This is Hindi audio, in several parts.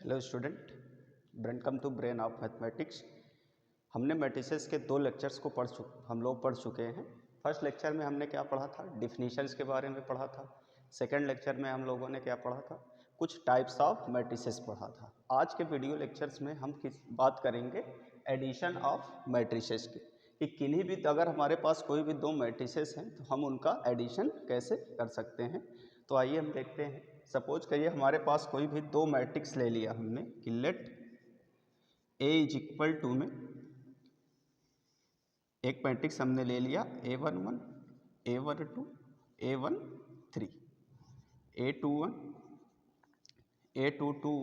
Hello student, welcome to brain of mathematics. हमने मैट्रिसेस के 2 लेक्चर्स को हम लोग पढ़ चुके हैं। फर्स्ट लेक्चर में हमने क्या पढ़ा था, डिफिनीशंस के बारे में पढ़ा था। सेकंड लेक्चर में हम लोगों ने क्या पढ़ा था, कुछ टाइप्स ऑफ मैट्रिसेस पढ़ा था। आज के वीडियो लेक्चर्स में हम बात करेंगे एडिशन ऑफ मैट्रिसेस की, कि किन्हीं भी अगर हमारे पास कोई भी 2 मैट्रिसेस हैं तो हम उनका एडिशन कैसे कर सकते हैं। तो आइए हम देखते हैं। सपोज करिए हमारे पास कोई भी 2 मैट्रिक्स ले लिया हमने कि let A is equal to में एक मैट्रिक्स हमने ले लिया A11, A12, A13, A21, A22,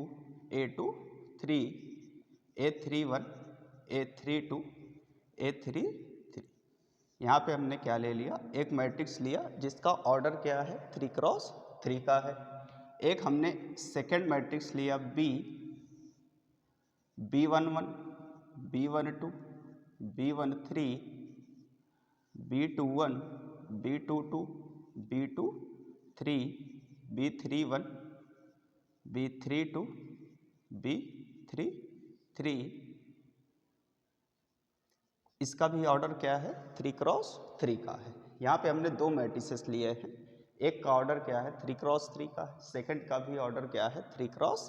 A23, A31, A32, A33। यहाँ पे हमने क्या ले लिया, एक मैट्रिक्स लिया जिसका ऑर्डर क्या है, 3 क्रॉस 3 का है। एक हमने सेकेंड मैट्रिक्स लिया B11, B12, B13, B21, B22, B23, B31, B32, B33। इसका भी ऑर्डर क्या है, 3 क्रॉस 3 का है। यहाँ पे हमने 2 मैट्रिसेस लिए हैं, एक का ऑर्डर क्या है, 3 क्रॉस 3 का है, सेकंड का भी ऑर्डर क्या है, 3 क्रॉस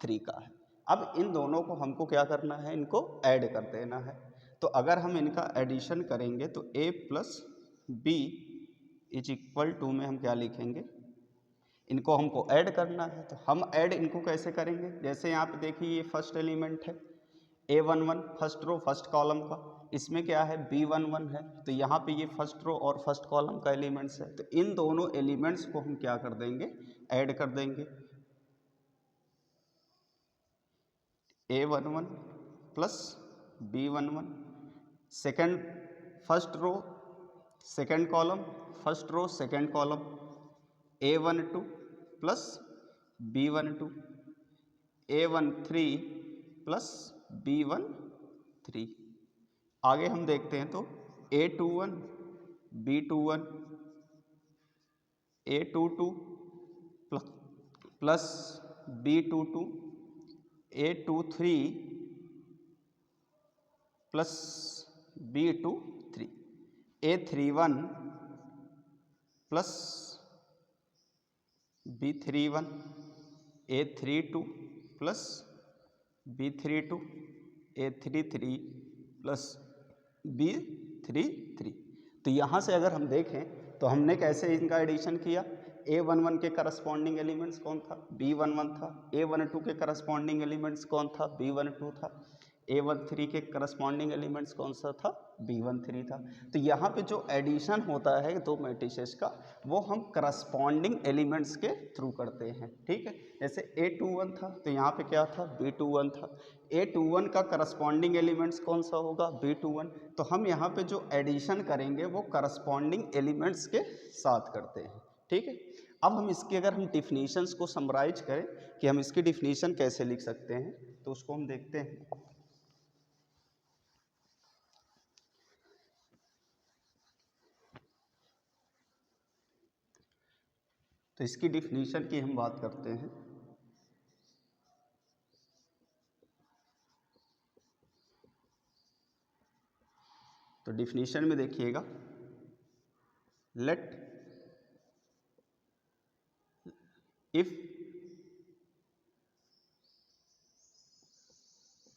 3 का है। अब इन दोनों को हमको क्या करना है, इनको ऐड कर देना है। तो अगर हम इनका एडिशन करेंगे तो A plus B is equal to में हम क्या लिखेंगे, इनको हमको ऐड करना है। तो हम ऐड इनको कैसे करेंगे, जैसे यहाँ पे देखिए ये फर्स्ट एलिमेंट है A11, first row first column का, इसमें क्या है B11 है, तो यहाँ पे ये फर्स्ट रो और फर्स्ट कॉलम का एलिमेंट्स है। तो इन दोनों एलिमेंट्स को हम क्या कर देंगे, ऐड कर देंगे। A11 plus B11, second first row second column, first row second column, A12 plus B12, A13 plus B13। आगे हम देखते हैं तो A21, B21, A22 plus B22, A23 plus B23, A31 plus B31, A32 plus B32, A33 plus B33। तो यहाँ से अगर हम देखें तो हमने कैसे इनका एडिशन किया, A11 के करस्पॉन्डिंग एलिमेंट्स कौन था, B11 था। A12 के करस्पॉन्डिंग एलिमेंट्स कौन था, B12 था। A13 के करस्पॉन्डिंग एलिमेंट्स कौन सा था, B13 था। तो यहाँ पे जो एडिशन होता है 2 मैट्रिसेस का, वो हम करस्पॉन्डिंग एलिमेंट्स के थ्रू करते हैं। ठीक है, जैसे A21 था तो यहाँ पे क्या था, B21 था। A21 का करस्पॉन्डिंग एलिमेंट्स कौन सा होगा, B21। तो हम यहाँ पे जो एडिशन करेंगे वो करस्पॉन्डिंग एलिमेंट्स के साथ करते हैं। ठीक है, अब हम इसकी अगर हम डिफिनीशंस को समराइज करें कि हम इसकी डिफिनीशन कैसे लिख सकते हैं, तो उसको हम देखते हैं। तो इसकी डिफिनीशन की हम बात करते हैं। तो डिफिनीशन में देखिएगा, let if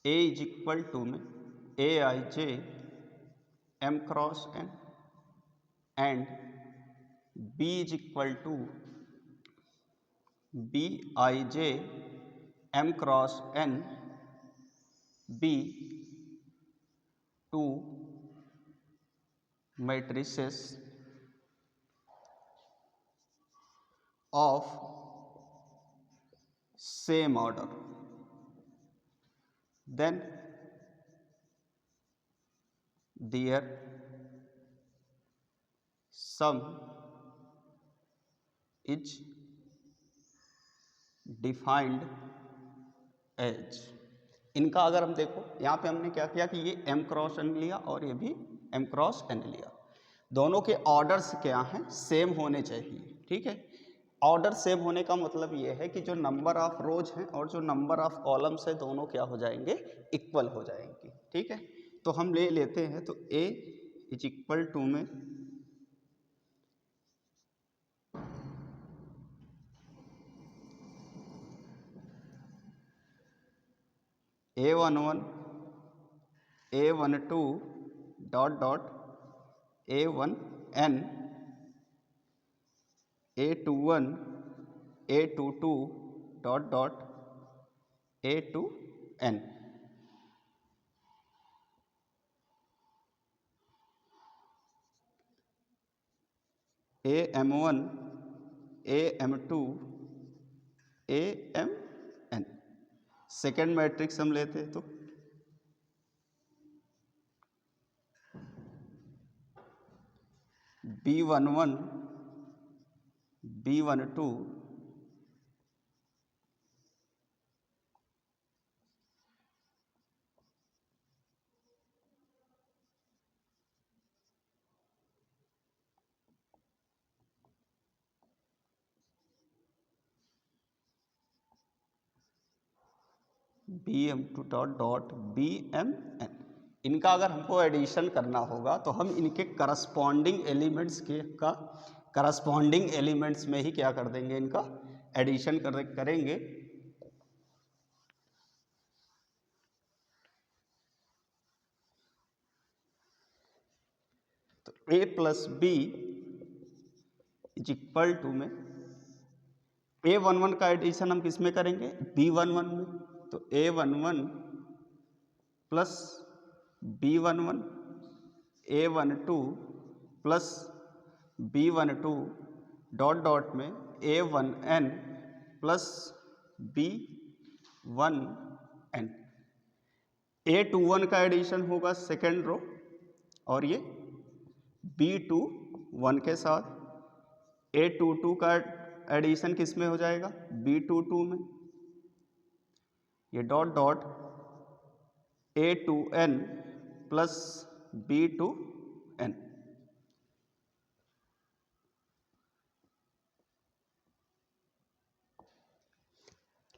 A is equal to में Aij M cross n and B is equal to Bij M cross n B two matrices of same order, then their sum is defined as। इनका अगर हम देखो, यहाँ पे हमने क्या किया कि ये M क्रॉस n लिया और ये भी M क्रॉस n लिया। दोनों के ऑर्डर्स क्या हैं, सेम होने चाहिए। ठीक है, ऑर्डर सेम होने का मतलब ये है कि जो नंबर ऑफ रोज हैं और जो नंबर ऑफ कॉलम्स है दोनों क्या हो जाएंगे, इक्वल हो जाएंगे। ठीक है, तो हम ले लेते हैं, तो ए इज इक्वल टू में A11 A12 dot dot A1n A21 A22 dot dot A2n। AM1 AM2 AMN। Second matrix हम लेते हैं तो B11 B12 BM2 dot dot BMN। इनका अगर हमको एडिशन करना होगा तो हम इनके करस्पॉन्डिंग एलिमेंट्स के का करस्पॉन्डिंग एलिमेंट्स में ही क्या कर देंगे, इनका एडिशन करेंगे। तो A plus B is equal to में A11 का एडिशन हम किस में करेंगे, B11 में। तो A11 plus B11 A12 plus B12 dot dot में A1n प्लस B1n। A21 का एडिशन होगा सेकेंड रो और ये B21 के साथ। A22 का एडिशन किस में हो जाएगा, B22 में। ये dot dot A2n plus B2n।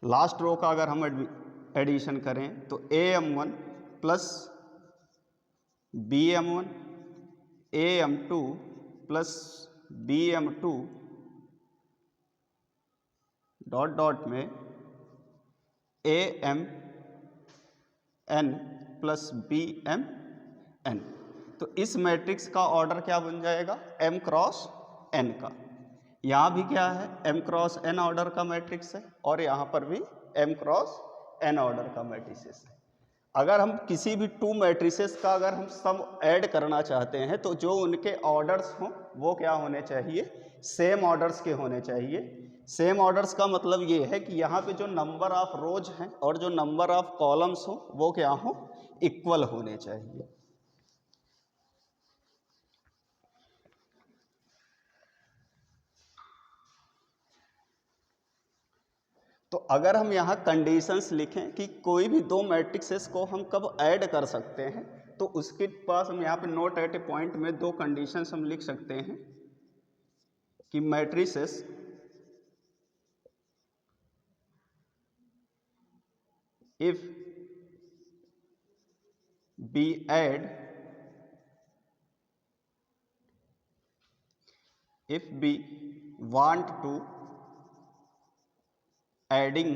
Last row का अगर हम एडिशन करें तो AM1 plus BM1 AM2 plus BM2 dot dot में AMN प्लस BMN। तो इस मैट्रिक्स का ऑर्डर क्या बन जाएगा, M क्रॉस N का। यहाँ भी क्या है, M क्रॉस N ऑर्डर का मैट्रिक्स है और यहाँ पर भी M क्रॉस N ऑर्डर का मैट्रिक्स है। अगर हम किसी भी टू मैट्रिसेस का अगर हम सम ऐड करना चाहते हैं तो जो उनके ऑर्डर्स हों वो क्या होने चाहिए, सेम ऑर्डर्स के होने चाहिए। सेम ऑर्डर्स का मतलब ये है कि यहाँ पे जो नंबर ऑफ रोज हैं और जो नंबर ऑफ कॉलम्स हों वो क्या हों, इक्वल होने चाहिए। तो अगर हम यहाँ कंडीशंस लिखें कि कोई भी दो मैट्रिक्सेस को हम कब ऐड कर सकते हैं, तो उसके पास हम यहाँ पे नोट एट ए पॉइंट में दो कंडीशंस हम लिख सकते हैं कि matrices if we add if we want to adding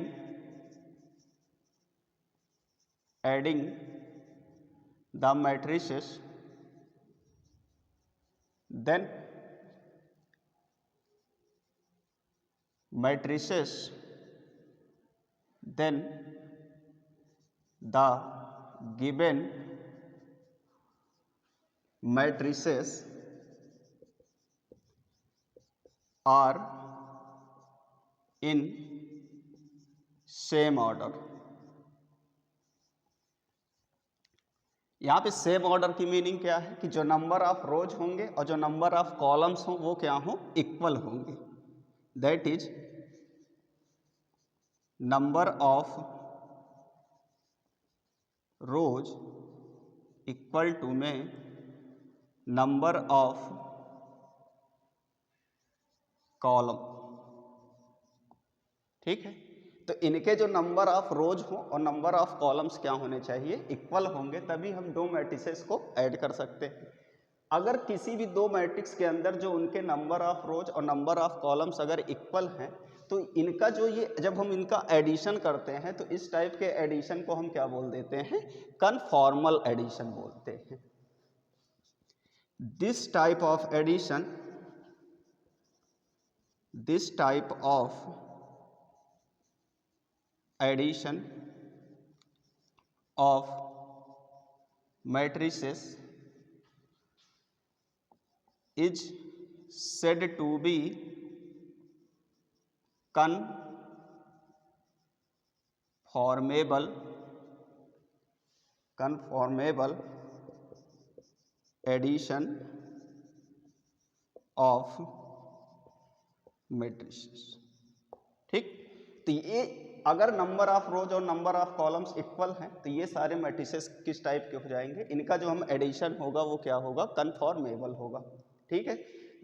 the matrices, then the given matrices are in same order। यहाँ पे सेम ऑर्डर की मीनिंग क्या है कि जो नंबर ऑफ रोज होंगे और जो नंबर ऑफ कॉलम्स हों वो क्या हों, इक्वल होंगे। That is number of rows equal to में नंबर ऑफ कॉलम। ठीक है। तो इनके जो नंबर ऑफ रोज हो और नंबर ऑफ कॉलम्स क्या होने चाहिए, इक्वल होंगे, तभी हम दो मैट्रिसेस को ऐड कर सकते हैं। अगर किसी भी दो मैट्रिक्स के अंदर जो उनके नंबर ऑफ रोज और नंबर ऑफ कॉलम्स अगर इक्वल हैं, तो इनका जो ये जब हम इनका एडिशन करते हैं तो इस टाइप के एडिशन को हम क्या बोल देते हैं, कन्फॉर्मल एडिशन बोलते हैं। This type of addition, this type of addition of matrices is said to be conformable addition of matrices। ठीक, तो ये अगर नंबर ऑफ रोज और नंबर ऑफ कॉलम्स इक्वल हैं तो ये सारे मैट्रिसेस किस टाइप के हो जाएंगे, इनका जो हम एडिशन होगा वो क्या होगा, कन्फॉर्मेबल होगा। ठीक है,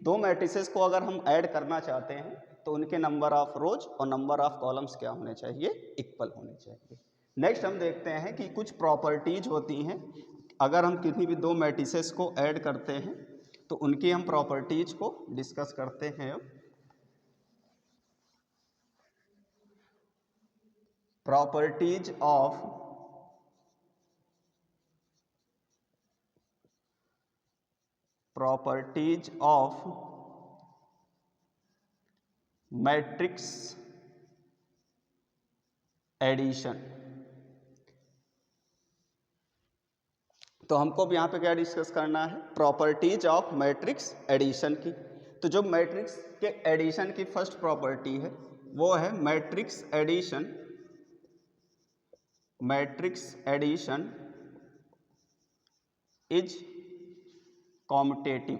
दो मैट्रिसेस को अगर हम ऐड करना चाहते हैं तो उनके नंबर ऑफ रोज और नंबर ऑफ कॉलम्स क्या होने चाहिए, इक्वल होने चाहिए। नेक्स्ट हम देखते हैं कि कुछ प्रॉपर्टीज होती हैं, अगर हम किसी भी दो मैट्रिसेस को ऐड करते हैं तो उनकी हम प्रॉपर्टीज को डिस्कस करते हैं। Properties of matrix addition. तो हमको अब यहाँ पे क्या डिस्कस करना है, प्रॉपर्टीज ऑफ मैट्रिक्स एडिशन की। तो जो मैट्रिक्स के एडिशन की फर्स्ट प्रॉपर्टी है वो है मैट्रिक्स एडिशन इज कॉम्यूटेटिव।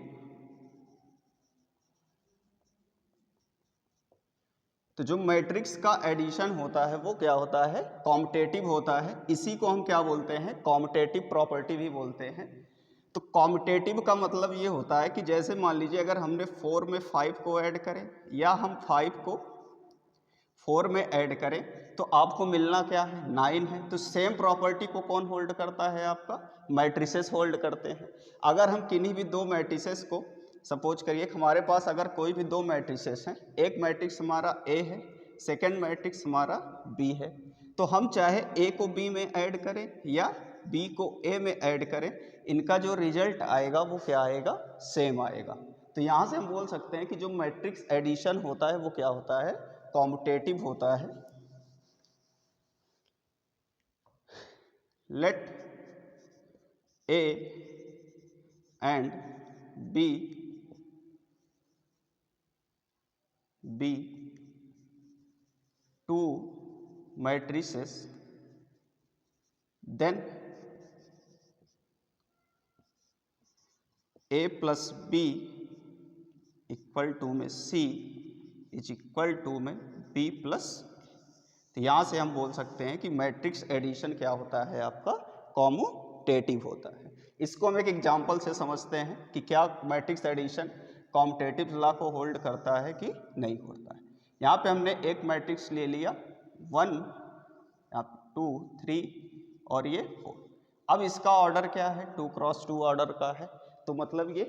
तो जो मैट्रिक्स का एडिशन होता है वो क्या होता है, कॉम्यूटेटिव होता है। इसी को हम क्या बोलते हैं, कॉम्यूटेटिव प्रॉपर्टी भी बोलते हैं। तो कॉम्यूटेटिव का मतलब ये होता है कि जैसे मान लीजिए अगर हमने 4 में 5 को ऐड करें या हम 5 को 4 में ऐड करें तो आपको मिलना क्या है, 9 है। तो सेम प्रॉपर्टी को कौन होल्ड करता है, आपका मैट्रिसेस होल्ड करते हैं। अगर हम किन्हीं भी दो मैट्रिसेस को, सपोज करिए हमारे पास अगर कोई भी दो मैट्रिसेस हैं, एक मैट्रिक्स हमारा ए है, सेकेंड मैट्रिक्स हमारा बी है, तो हम चाहे ए को बी में ऐड करें या बी को ए में ऐड करें, इनका जो रिजल्ट आएगा वो क्या आएगा, सेम आएगा। तो यहाँ से हम बोल सकते हैं कि जो मैट्रिक्स एडिशन होता है वो क्या होता है, कॉम्यूटेटिव होता है। Let A and B be two matrices, then a plus b equal to में c इज इक्वल टू में b प्लस। तो यहाँ से हम बोल सकते हैं कि मैट्रिक्स एडिशन क्या होता है, आपका कॉम्यूटेटिव होता है। इसको हम एक एग्जांपल से समझते हैं कि क्या मैट्रिक्स एडिशन कॉम्यूटेटिव लॉ को होल्ड करता है कि नहीं होता है। यहाँ पे हमने एक मैट्रिक्स ले लिया 1 2 3 और ये 4। अब इसका ऑर्डर क्या है, 2 क्रॉस 2 ऑर्डर का है। तो मतलब ये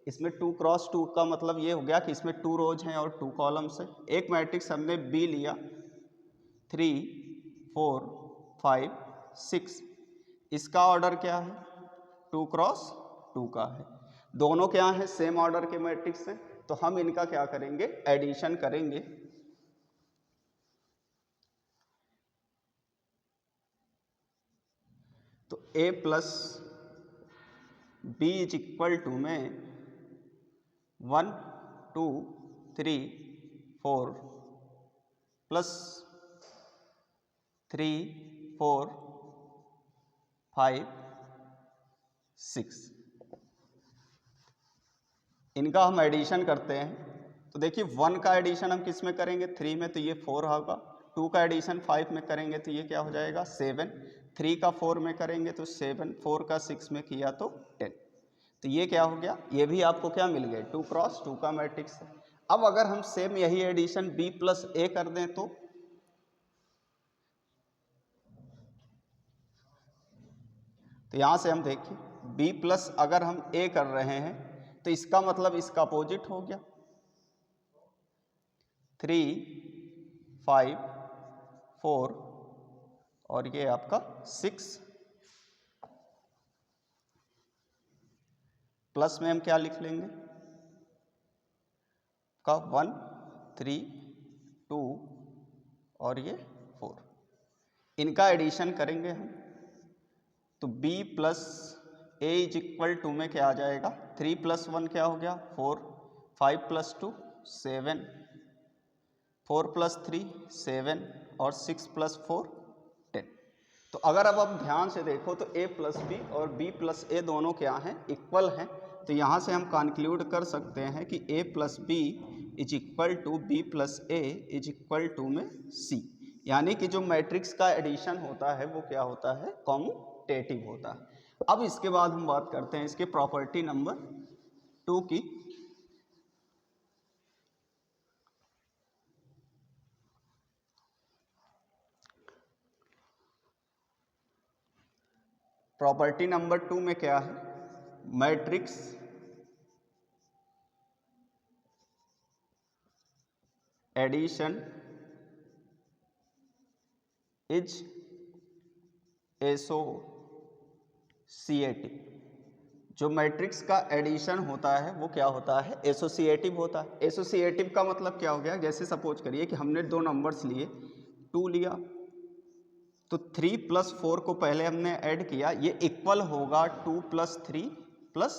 इसमें 2 क्रॉस 2 का मतलब ये हो गया कि इसमें 2 रोज हैं और 2 कॉलम्स हैं। एक मैट्रिक्स हमने बी लिया 3 4 5 6, इसका ऑर्डर क्या है, 2 क्रॉस 2 का है। दोनों क्या हैं, सेम ऑर्डर के मैट्रिक्स हैं। तो हम इनका क्या करेंगे, एडिशन करेंगे। तो a plus B is equal to में 1 2 3 4 प्लस 3 4 5 6, इनका हम एडिशन करते हैं। तो देखिए 1 का एडिशन हम किस में करेंगे, 3 में, तो ये 4 होगा। 2 का एडिशन 5 में करेंगे तो ये क्या हो जाएगा, 7। 3 का 4 में करेंगे तो 7, 4 का 6 में किया तो 10। तो ये क्या हो गया, ये भी आपको क्या मिल गया, 2 क्रॉस 2 का मैट्रिक्स है। अब अगर हम सेम यही एडिशन b प्लस ए कर दें तो तो यहाँ से हम देखिए b प्लस अगर हम a कर रहे हैं तो इसका मतलब इसका अपोजिट हो गया 3, 5, 4 और ये आपका 6 प्लस में हम क्या लिख लेंगे का 1, 3, 2 और ये 4 इनका एडिशन करेंगे हम तो b plus a is equal to में क्या आ जाएगा 3 प्लस 1 क्या हो गया 4, 5 प्लस 2 7, 4 प्लस 3 7 और 6 प्लस 4 10। तो अगर अब आप ध्यान से देखो तो a प्लस बी और b प्लस ए दोनों क्या हैं इक्वल हैं। तो यहाँ से हम कंक्लूड कर सकते हैं कि a plus B is equal to B plus A is equal to में c, यानी कि जो मैट्रिक्स का एडिशन होता है वो क्या होता है कॉम्यूटेटिव होता है। अब इसके बाद हम बात करते हैं इसके प्रॉपर्टी नंबर 2 की। प्रॉपर्टी नंबर 2 में क्या है मैट्रिक्स एडिशन इज एसोसिएटिव। जो मैट्रिक्स का एडिशन होता है वो क्या होता है एसोसिएटिव होता है। एसोसिएटिव का मतलब क्या हो गया, जैसे सपोज करिए कि हमने दो नंबर्स लिए 2 लिया तो 3 प्लस 4 को पहले हमने ऐड किया, ये इक्वल होगा 2 प्लस 3 प्लस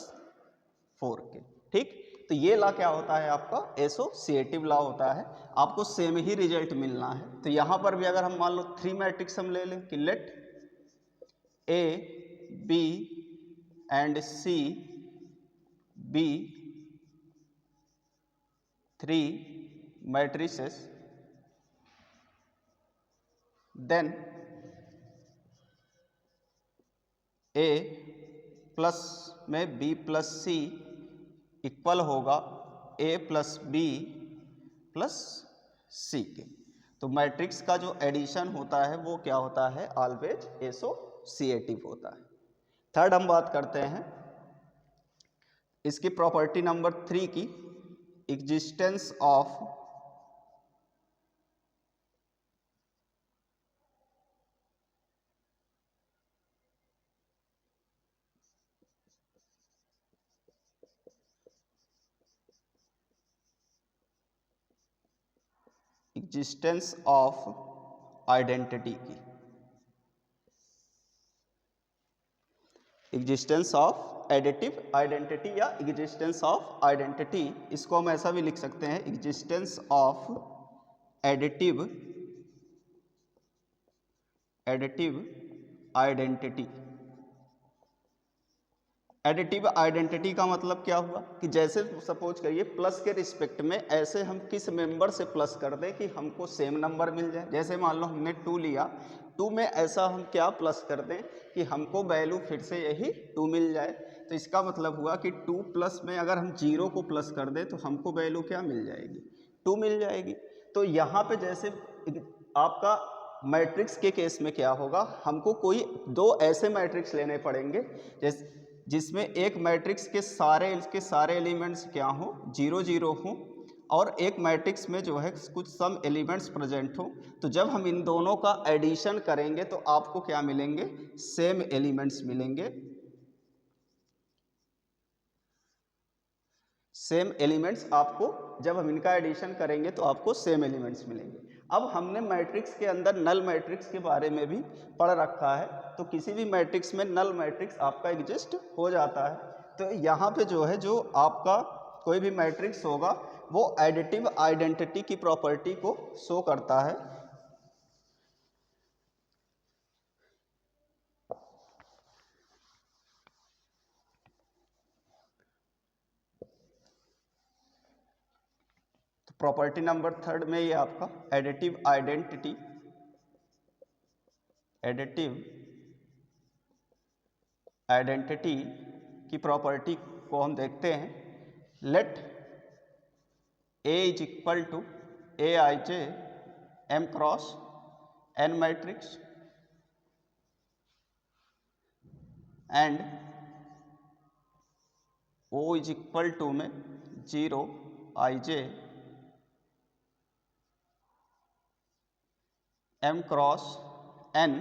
4 के, ठीक। तो ये ला क्या होता है आपका एसोसिएटिव ला होता है, आपको सेम ही रिजल्ट मिलना है। तो यहाँ पर भी अगर हम मान लो 3 मैट्रिक्स हम ले लें कि let A B and C be 3 matrices, then A plus में बी प्लस सी इक्वल होगा A plus B plus C के। तो मैट्रिक्स का जो एडिशन होता है वो क्या होता है ऑलवेज एसोसिएटिव होता है। थर्ड हम बात करते हैं इसकी प्रॉपर्टी नंबर 3 की, existence of existence of identity की, एग्जिस्टेंस ऑफ एडिटिव आइडेंटिटी या एग्जिस्टेंस ऑफ आइडेंटिटी, इसको हम ऐसा भी लिख सकते हैं existence of additive identity. Additive identity का मतलब क्या हुआ कि जैसे सपोज करिए प्लस के रिस्पेक्ट में ऐसे हम किस मेंबर से प्लस कर दें कि हमको सेम नंबर मिल जाए। जैसे मान लो हमने 2 लिया, 2 में ऐसा हम क्या प्लस कर दें कि हमको वैल्यू फिर से यही 2 मिल जाए। तो इसका मतलब हुआ कि 2 प्लस में अगर हम 0 को प्लस कर दें तो हमको वैल्यू क्या मिल जाएगी 2 मिल जाएगी। तो यहाँ पे जैसे आपका मैट्रिक्स के केस में क्या होगा, हमको कोई 2 ऐसे मैट्रिक्स लेने पड़ेंगे जैसे जिसमें एक मैट्रिक्स के सारे एलिमेंट्स क्या हों 0 0 हों और एक मैट्रिक्स में जो है कुछ सम एलिमेंट्स प्रेजेंट हों। तो जब हम इन दोनों का एडिशन करेंगे तो आपको क्या मिलेंगे सेम एलिमेंट्स मिलेंगे, सेम एलिमेंट्स आपको जब हम इनका एडिशन करेंगे तो आपको सेम एलिमेंट्स मिलेंगे। अब हमने मैट्रिक्स के अंदर नल मैट्रिक्स के बारे में भी पढ़ रखा है, तो किसी भी मैट्रिक्स में नल मैट्रिक्स आपका एग्जिस्ट हो जाता है। तो यहाँ पे जो है जो आपका कोई भी मैट्रिक्स होगा वो एडिटिव आइडेंटिटी की प्रॉपर्टी को शो करता है। तो प्रॉपर्टी नंबर 3 में ये आपका एडिटिव आइडेंटिटी की प्रॉपर्टी को हम देखते हैं। Let A is equal to A I J M cross N matrix, and O is equal to में 0 ij m cross n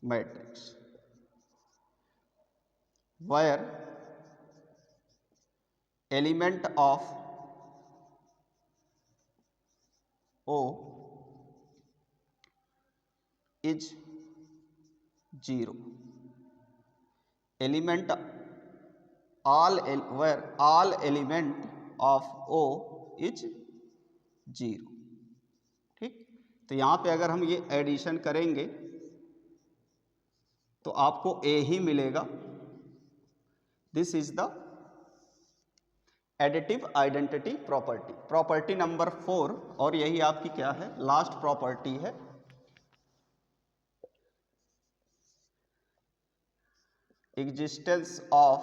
matrix where element of O is 0. Element where all element of O is 0. ठीक, तो यहाँ पे अगर हम ये एडिशन करेंगे तो आपको A ही मिलेगा. This is the additive identity property, property number 4, और यही आपकी क्या है, लास्ट प्रॉपर्टी है. Existence of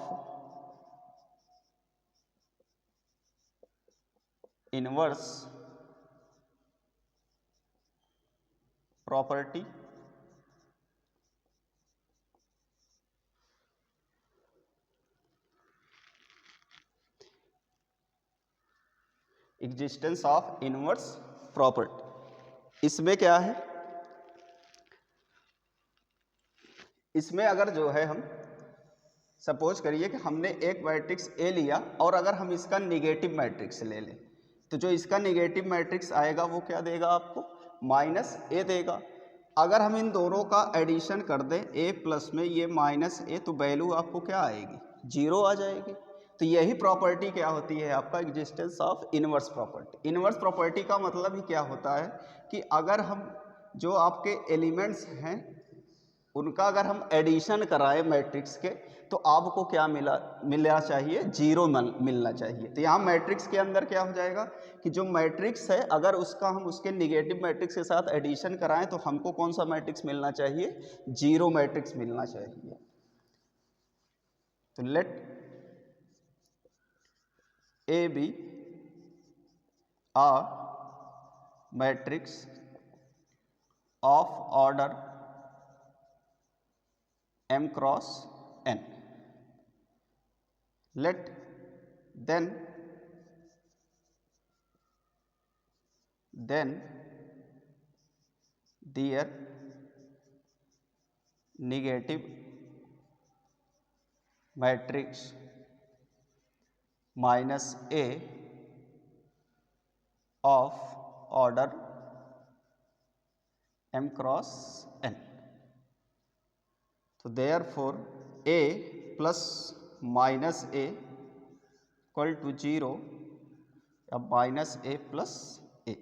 inverse property existence of inverse property. इसमें क्या है, इसमें अगर जो है हम सपोज करिए कि हमने एक मैट्रिक्स ए लिया और अगर हम इसका निगेटिव मैट्रिक्स ले लें तो जो इसका निगेटिव मैट्रिक्स आएगा वो क्या देगा आपको, माइनस ए देगा. अगर हम इन दोनों का एडिशन कर दें ए प्लस में ये माइनस ए, तो वैल्यू आपको क्या आएगी, 0 आ जाएगी. तो यही प्रॉपर्टी क्या होती है आपका, existence of inverse property. Inverse property का मतलब ही क्या होता है कि अगर हम जो आपके एलिमेंट्स हैं उनका अगर हम एडिशन कराएं मैट्रिक्स के तो आपको क्या मिलना चाहिए, 0 मिलना चाहिए. तो यहाँ मैट्रिक्स के अंदर क्या हो जाएगा कि जो मैट्रिक्स है अगर उसका हम उसके निगेटिव मैट्रिक्स के साथ एडिशन कराएं तो हमको कौन सा मैट्रिक्स मिलना चाहिए, 0 मैट्रिक्स मिलना चाहिए. तो late A be a matrix of order m cross n. Let then their negative matrix minus A of order m cross n. तो therefore A plus minus A equal to 0 या माइनस A प्लस A.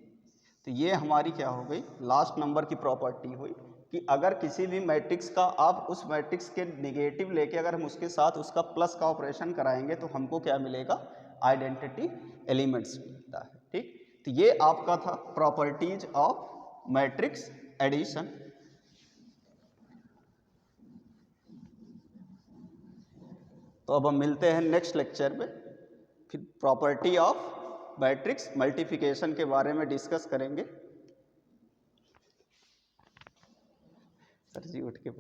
तो ये हमारी क्या हो गई, लास्ट नंबर की प्रॉपर्टी हुई कि अगर किसी भी मैट्रिक्स का आप उस मैट्रिक्स के निगेटिव लेके अगर हम उसके साथ उसका प्लस का ऑपरेशन कराएंगे तो हमको क्या मिलेगा, आइडेंटिटी एलिमेंट्स मिलता है. ठीक, तो ये आपका था प्रॉपर्टीज ऑफ मैट्रिक्स एडिशन. तो अब हम मिलते हैं नेक्स्ट लेक्चर में, फिर प्रॉपर्टी ऑफ मैट्रिक्स मल्टीप्लिकेशन के बारे में डिस्कस करेंगे. सर जी उठ के